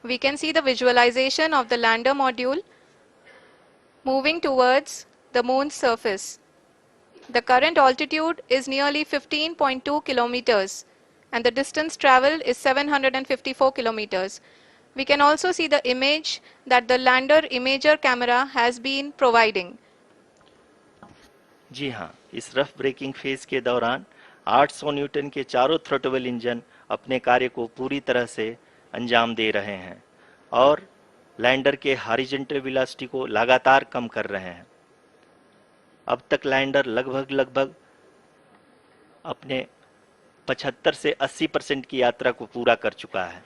We can see the visualization of the lander module moving towards the moon's surface. The current altitude is nearly 15.2 kilometers and the distance traveled is 754 kilometers. We can also see the image that the lander imager camera has been providing. जी हाँ, इस rough breaking phase के दौरान 800 Newton के चारों throttle engine अपने कार्य को पूरी तरह से अंजाम दे रहे हैं और लैंडर के हॉरिजॉन्टल वेलोसिटी को लगातार कम कर रहे हैं। अब तक लैंडर लगभग अपने 75 से 80% की यात्रा को पूरा कर चुका है।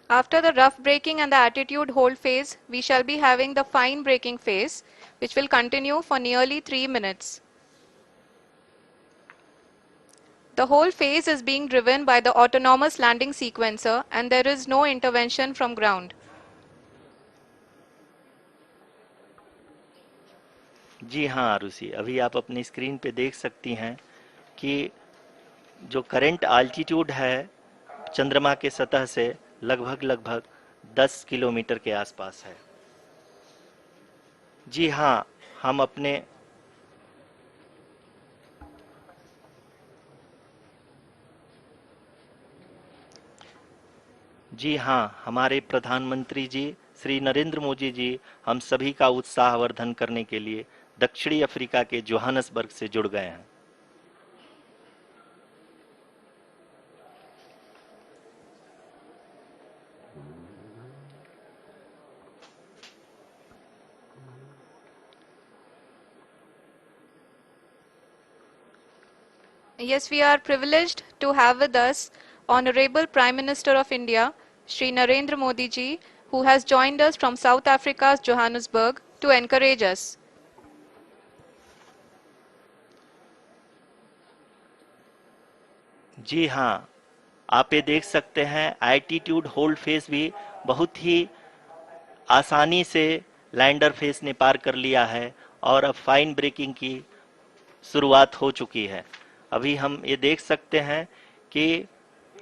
After the rough braking and the attitude hold phase, we shall be having the fine braking phase, which will continue for nearly 3 minutes. The whole phase is being driven by the autonomous landing sequencer and there is no intervention from ground. जी हाँ आरुषि, अभी आप अपनी screen पे देख सकती हैं कि जो करंट आल्टीट्यूड है चंद्रमा के सतह से लगभग 10 किलोमीटर के आसपास है। जी हाँ, हम अपने जी हाँ, हमारे प्रधानमंत्री जी श्री नरेंद्र मोदी जी हम सभी का उत्साहवर्धन करने के लिए दक्षिणी अफ्रीका के जोहानसबर्ग से जुड़ गए हैं। Yes, we are privileged to have with us Honorable Prime Minister of India, Shri Narendra Modi ji, who has joined us from South Africa's Johannesburg to encourage us. जी हाँ, आप ये देख सकते हैं एल्टीट्यूड होल्ड फेस भी बहुत ही आसानी से लैंडर फेस ने पार कर लिया है और अब फाइन ब्रेकिंग की शुरुआत हो चुकी है। अभी हम ये देख सकते हैं कि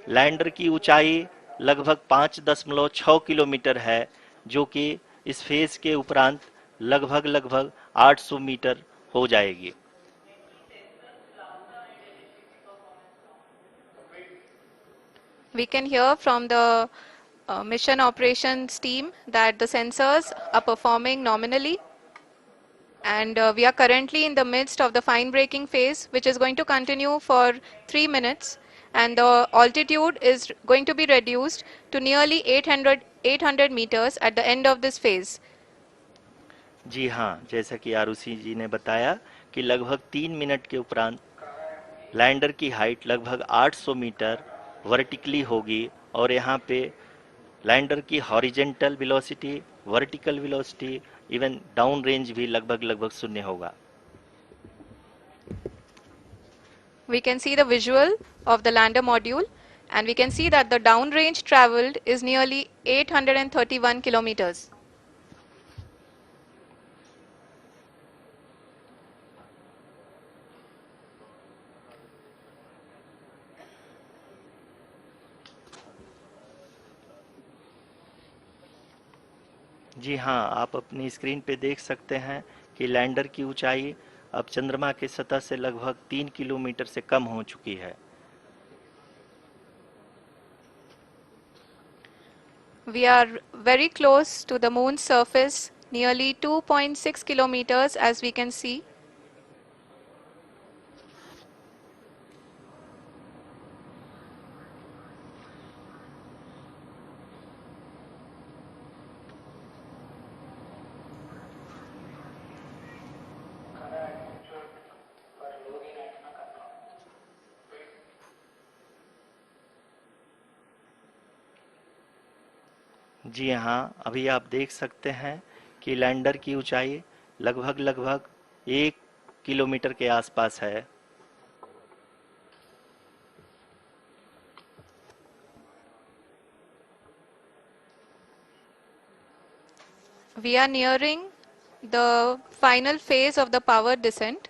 लैंडर की ऊंचाई लगभग 5.6 किलोमीटर है, जो कि इस फेज के उपरांत लगभग 800 मीटर हो जाएगी। We can hear from the mission operations team that the sensors are performing nominally and we are currently in the midst of the fine braking phase, which is going to continue for 3 minutes and the altitude is going to be reduced to nearly 800 meters at the end of this phase. जी हाँ, जैसा कि आरुषि जी ने बताया कि लगभग 3 minute के उपरांत lander की हाइट लगभग 800 मीटर वर्टिकली होगी और यहाँ पे लैंडर की horizontal velocity, vertical velocity, even down range भी लगभग शून्य होगा। We can see the visual of the lander module and we can see that the downrange traveled is nearly 831 kilometers. जी हाँ, आप अपनी स्क्रीन पे देख सकते हैं कि लैंडर की ऊंचाई अब चंद्रमा की सतह से लगभग 3 किलोमीटर से कम हो चुकी है। We are very close to the moon's surface, nearly 2.6 kilometers as we can see. जी हाँ, अभी आप देख सकते हैं कि लैंडर की ऊंचाई लगभग 1 किलोमीटर के आसपास है। We are nearing the final phase of the power descent.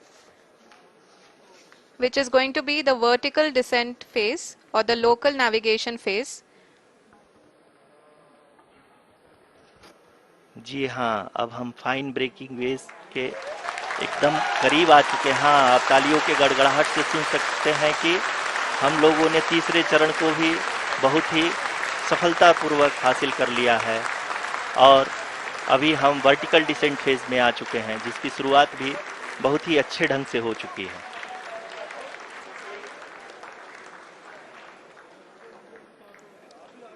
which is going to be the vertical descent phase or the local navigation phase. जी हाँ, अब हम फाइन ब्रेकिंग वेव्स के एकदम करीब आ चुके हैं। हाँ, आप तालियों के गड़गड़ाहट से सुन सकते हैं कि हम लोगों ने तीसरे चरण को भी बहुत ही सफलतापूर्वक हासिल कर लिया है और अभी हम वर्टिकल डिसेंट फेज में आ चुके हैं, जिसकी शुरुआत भी बहुत ही अच्छे ढंग से हो चुकी है।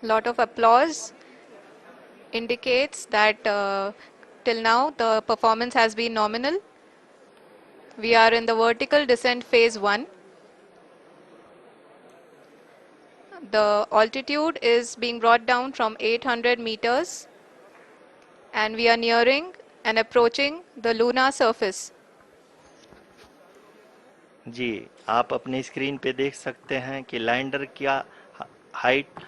Lot of applause indicates that till now the performance has been nominal. We are in the vertical descent phase 1. The altitude is being brought down from 800 meters and we are nearing and approaching the lunar surface. जी, आप अपने screen पे देख सकते हैं कि lander का height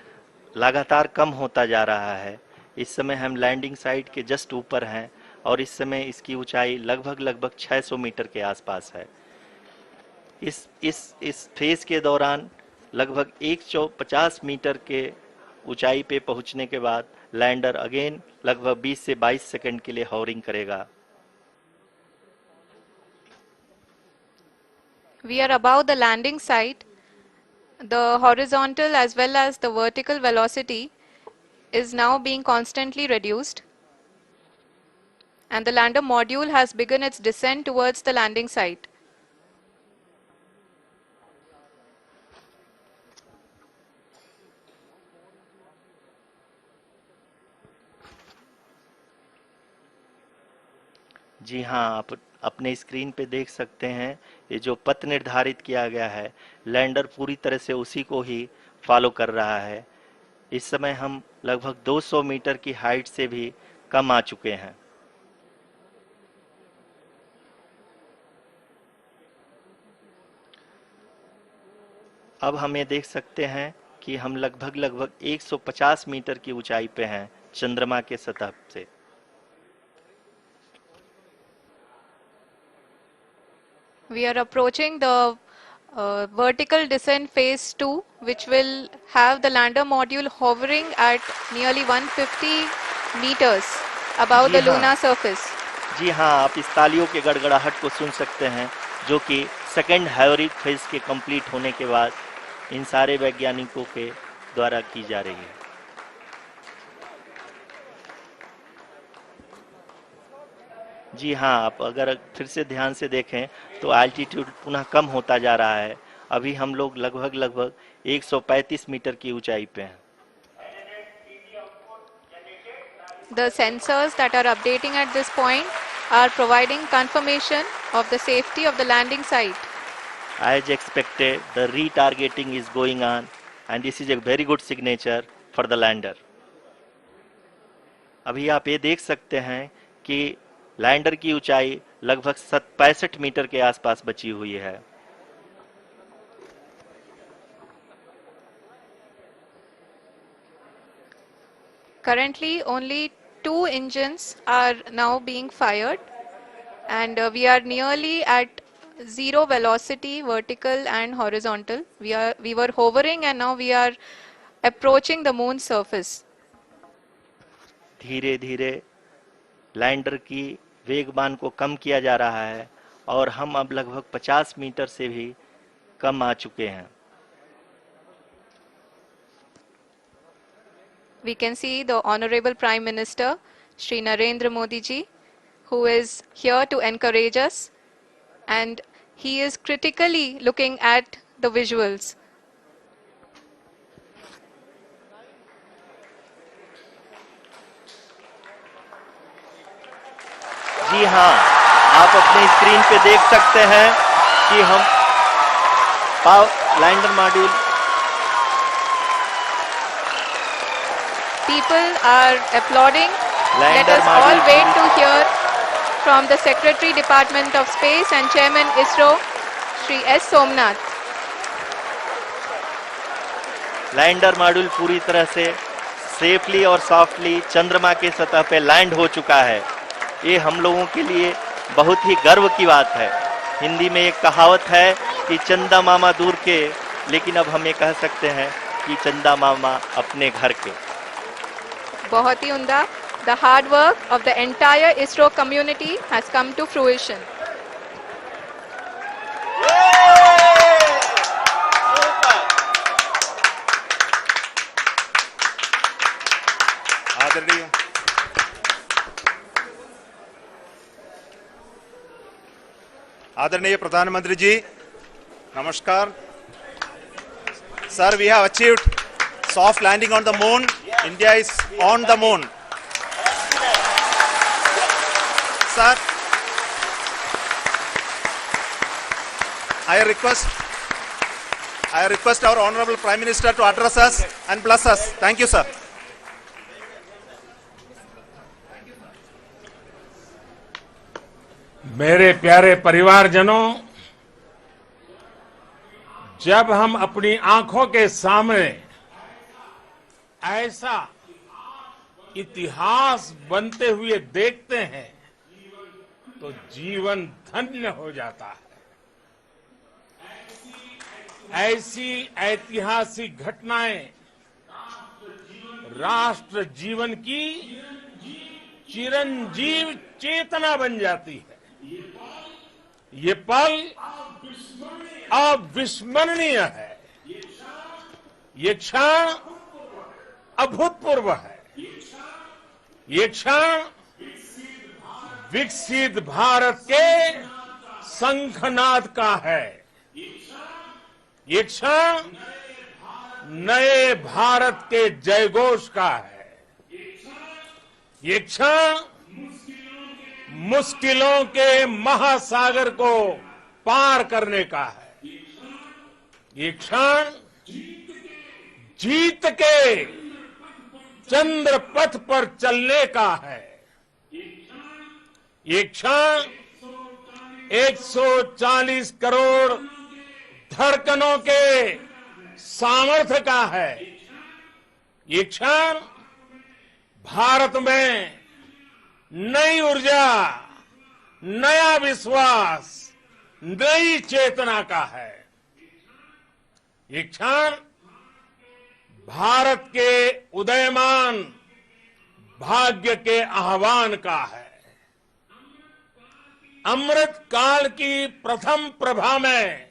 लगातार कम होता जा रहा है। इस समय हम लैंडिंग साइट के जस्ट ऊपर हैं और इस समय इसकी ऊंचाई लगभग 600 मीटर के आसपास है। इस फेज के दौरान लगभग 150 मीटर के ऊंचाई पे पहुंचने के बाद लैंडर अगेन लगभग 20 से 22 सेकंड के लिए हॉवरिंग करेगा। We are above the landing site. The horizontal as well as the vertical velocity is now being constantly reduced. And the lander module has begun its descent towards the landing site. जी हाँ, आप अपने screen पे देख सकते हैं ये जो पथ निर्धारित किया गया है, लैंडर पूरी तरह से उसी को ही फॉलो कर रहा है। इस समय हम लगभग 200 मीटर की हाइट से भी कम आ चुके हैं। अब हम ये देख सकते हैं कि हम लगभग 150 मीटर की ऊंचाई पे हैं चंद्रमा के सतह से। We are approaching the vertical descent phase 2, which will have the lander module hovering at nearly 150 meters above the lunar surface. जी हाँ, आप इस तालियों के गड़गड़ाहट को सुन सकते हैं, जो कि सेकंड हैवरिक फेज के कंप्लीट होने के बाद इन सारे वैज्ञानिकों के द्वारा की जा रही है। जी हाँ, आप अगर फिर से ध्यान से देखें तो एल्टीट्यूड पुनः कम होता जा रहा है। अभी हम लोग लगभग 135 मीटर की ऊंचाई पे हैं। The sensors that are updating at this point are providing confirmation of the safety of the landing site. As expected, the retargeting is going on and this is a very good signature for the lander. अभी आप ये देख सकते हैं कि lander की ऊंचाई लगभग 65 मीटर के आसपास बची हुई है। Currently, only 2 engines are now being fired, and we are nearly at zero velocity, vertical and horizontal. We were hovering, and now we are approaching the moon's surface. धीरे धीरे लैंडर की वेगमान को कम किया जा रहा है और हम अब लगभग 50 मीटर से भी कम आ चुके हैं। We can see the Honorable Prime Minister, Shri Narendra Modi ji, who is here to encourage us, and he is critically looking at the visuals. जी हाँ, आप अपने स्क्रीन पे देख सकते हैं कि हम lander module People are applauding. Let us all wait to hear from the Secretary Department of Space and Chairman ISRO, Shri S. Somnath. Lander module पूरी तरह से सेफली और सॉफ्टली चंद्रमा के सतह पे लैंड हो चुका है। ये हम लोगों के लिए बहुत ही गर्व की बात है। हिंदी में एक कहावत है कि चंदा मामा दूर के, लेकिन अब हम ये कह सकते हैं कि चंदा मामा अपने घर के। बहुत ही उम्दा। The hard work of the entire ISRO community has come to fruition. आदरणीय आदरणीय प्रधानमंत्री जी, नमस्कार। Sir, we have achieved soft landing on the moon. India is on the moon. Sir, I request our Honorable Prime Minister to address us and bless us. Thank you, sir. मेरे प्यारे परिवारजनों, जब हम अपनी आंखों के सामने ऐसा इतिहास बनते हुए देखते हैं तो जीवन धन्य हो जाता है। ऐसी ऐतिहासिक घटनाएं राष्ट्र जीवन की चिरंजीव चेतना बन जाती है। ये पल अविस्मरणीय है। ये क्षण अभूतपूर्व है। ये क्षण विकसित भारत के शंखनाद का है। ये क्षण नए भारत के जयघोष का है। ये क्षण मुश्किलों के महासागर को पार करने का है। ये क्षण जीत के चंद्र पथ पर चलने का है। ये क्षण 140 करोड़ धड़कनों के सामर्थ्य का है। ये क्षण भारत में नई ऊर्जा, नया विश्वास, नई चेतना का है। ये क्षण भारत के उदयमान भाग्य के आह्वान का है। अमृत काल की प्रथम प्रभा में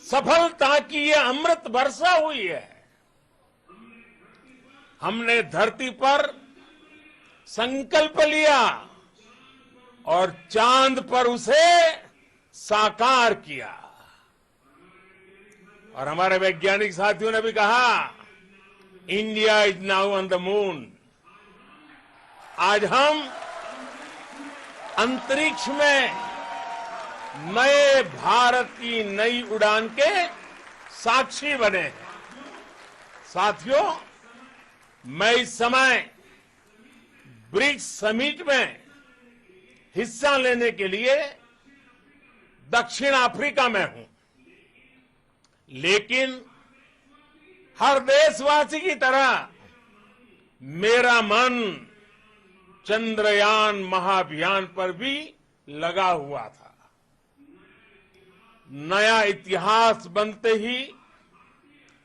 सफलता की ये अमृत वर्षा हुई है। हमने धरती पर संकल्प लिया और चांद पर उसे साकार किया। और हमारे वैज्ञानिक साथियों ने भी कहा, India is now on the moon. आज हम अंतरिक्ष में नए भारत की नई उड़ान के साक्षी बने हैं। साथियों, मैं इस समय ब्रिक्स समिट में हिस्सा लेने के लिए दक्षिण अफ्रीका में हूं, लेकिन हर देशवासी की तरह मेरा मन चंद्रयान महाअभियान पर भी लगा हुआ था। नया इतिहास बनते ही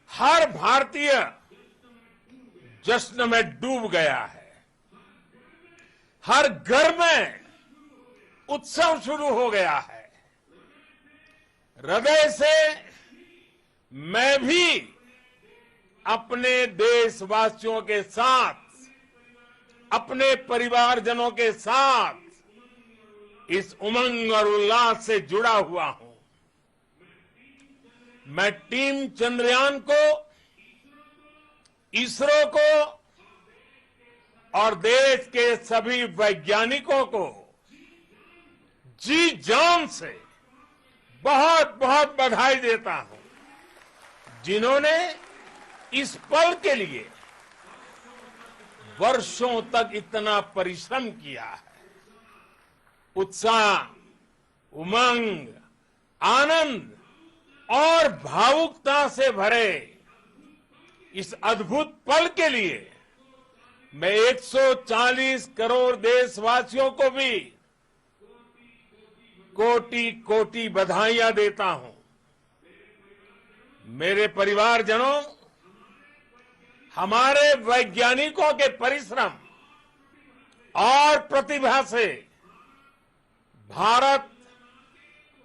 हर भारतीय जश्न में डूब गया है। हर घर में उत्सव शुरू हो गया है। हृदय से मैं भी अपने देशवासियों के साथ, अपने परिवारजनों के साथ इस उमंग और उल्लास से जुड़ा हुआ हूं। मैं टीम चंद्रयान को, इसरो को और देश के सभी वैज्ञानिकों को जी जान से बहुत बहुत बधाई देता हूं, जिन्होंने इस पल के लिए वर्षों तक इतना परिश्रम किया है। उत्साह, उमंग, आनंद और भावुकता से भरे इस अद्भुत पल के लिए मैं 140 करोड़ देशवासियों को भी कोटि कोटि बधाइयां देता हूं। मेरे परिवारजनों, हमारे वैज्ञानिकों के परिश्रम और प्रतिभा से भारत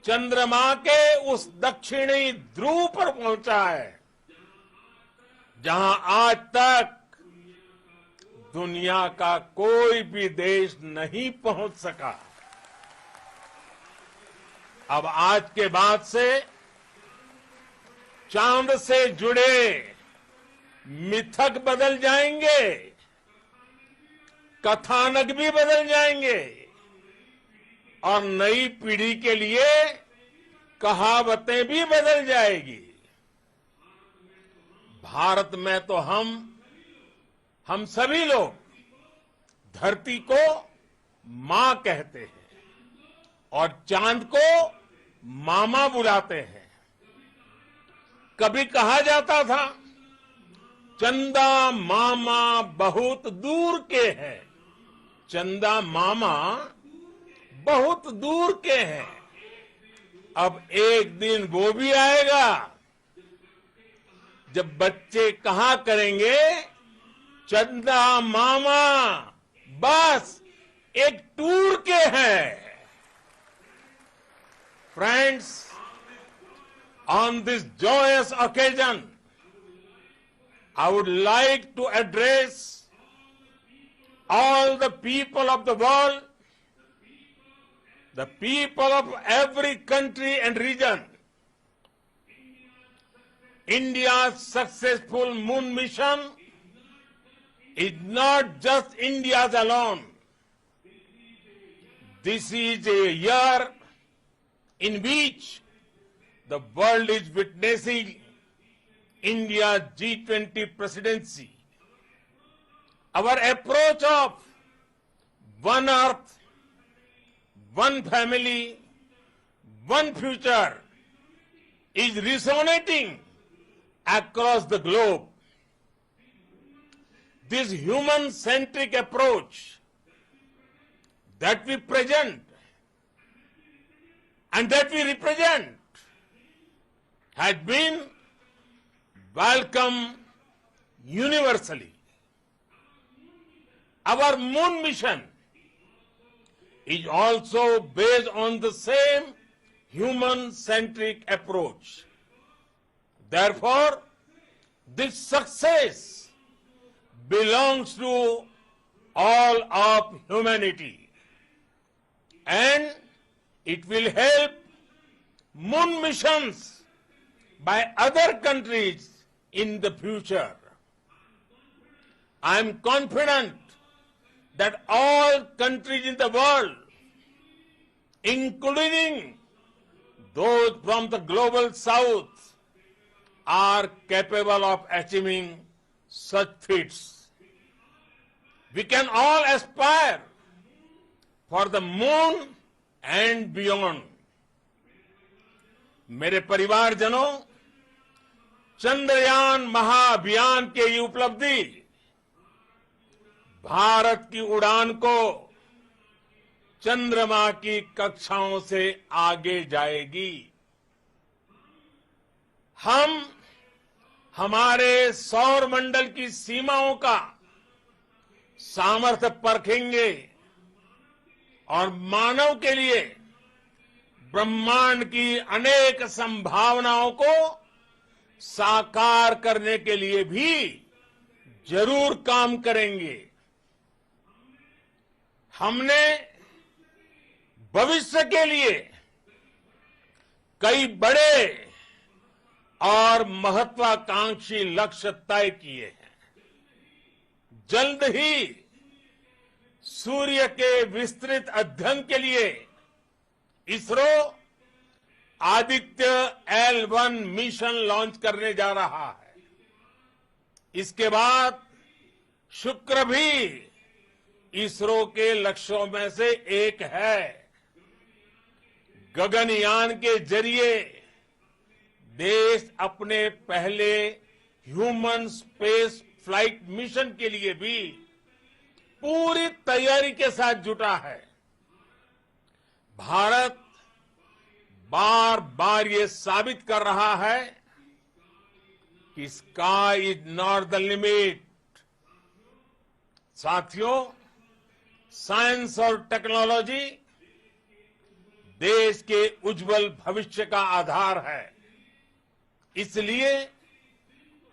चंद्रमा के उस दक्षिणी ध्रुव पर पहुंचा है जहां आज तक दुनिया का कोई भी देश नहीं पहुंच सका। अब आज के बाद से चांद से जुड़े मिथक बदल जाएंगे, कथानक भी बदल जाएंगे और नई पीढ़ी के लिए कहावतें भी बदल जाएगी। भारत में तो हम सभी लोग धरती को मां कहते हैं और चांद को मामा बुलाते हैं। कभी कहा जाता था चंदा मामा बहुत दूर के हैं, चंदा मामा बहुत दूर के हैं। अब एक दिन वो भी आएगा जब बच्चे कहा करेंगे चंदा मामा बस एक टूर के हैं। Friends, on this joyous occasion, I would like to address all the people of the world, the people of every country and region. India's successful moon mission is not just India's alone. This is a year in which the world is witnessing India's G20 presidency. Our approach of one earth, one family, one future is resonating across the globe. This human-centric approach that we present and that we represent had been welcomed universally. Our moon mission is also based on the same human-centric approach. Therefore, this success belongs to all of humanity, and it will help moon missions by other countries in the future. I am confident that all countries in the world, including those from the global south, are capable of achieving such feats. We can all aspire for the moon and beyond. मेरे परिवारजनों, चंद्रयान महाअभियान की ये उपलब्धि भारत की उड़ान को चंद्रमा की कक्षाओं से आगे जाएगी। हम हमारे सौर मंडल की सीमाओं का सामर्थ्य परखेंगे और मानव के लिए ब्रह्मांड की अनेक संभावनाओं को साकार करने के लिए भी जरूर काम करेंगे। हमने भविष्य के लिए कई बड़े और महत्वाकांक्षी लक्ष्य तय किए हैं। जल्द ही सूर्य के विस्तृत अध्ययन के लिए ISRO Aditya L1 mission launch करने जा रहा है। इसके बाद शुक्र भी इसरो के लक्ष्यों में से एक है। गगनयान के जरिए देश अपने पहले ह्यूमन स्पेस फ्लाइट मिशन के लिए भी पूरी तैयारी के साथ जुटा है। भारत बार बार ये साबित कर रहा है कि sky is not the limit. साथियों, साइंस और टेक्नोलॉजी देश के उज्जवल भविष्य का आधार है। इसलिए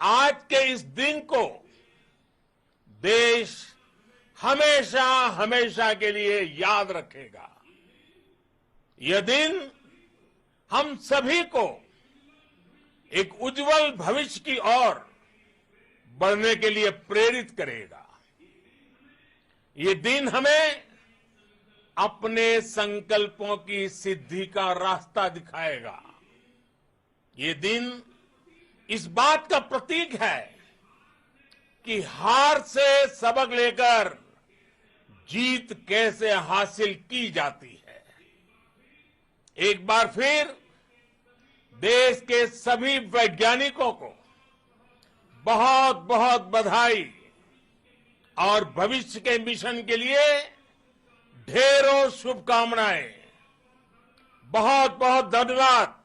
आज के इस दिन को देश हमेशा हमेशा के लिए याद रखेगा। यह दिन हम सभी को एक उज्जवल भविष्य की ओर बढ़ने के लिए प्रेरित करेगा। ये दिन हमें अपने संकल्पों की सिद्धि का रास्ता दिखाएगा। ये दिन इस बात का प्रतीक है कि हार से सबक लेकर जीत कैसे हासिल की जाती है। एक बार फिर देश के सभी वैज्ञानिकों को बहुत बहुत बधाई और भविष्य के मिशन के लिए ढेरों शुभकामनाएं। बहुत बहुत धन्यवाद।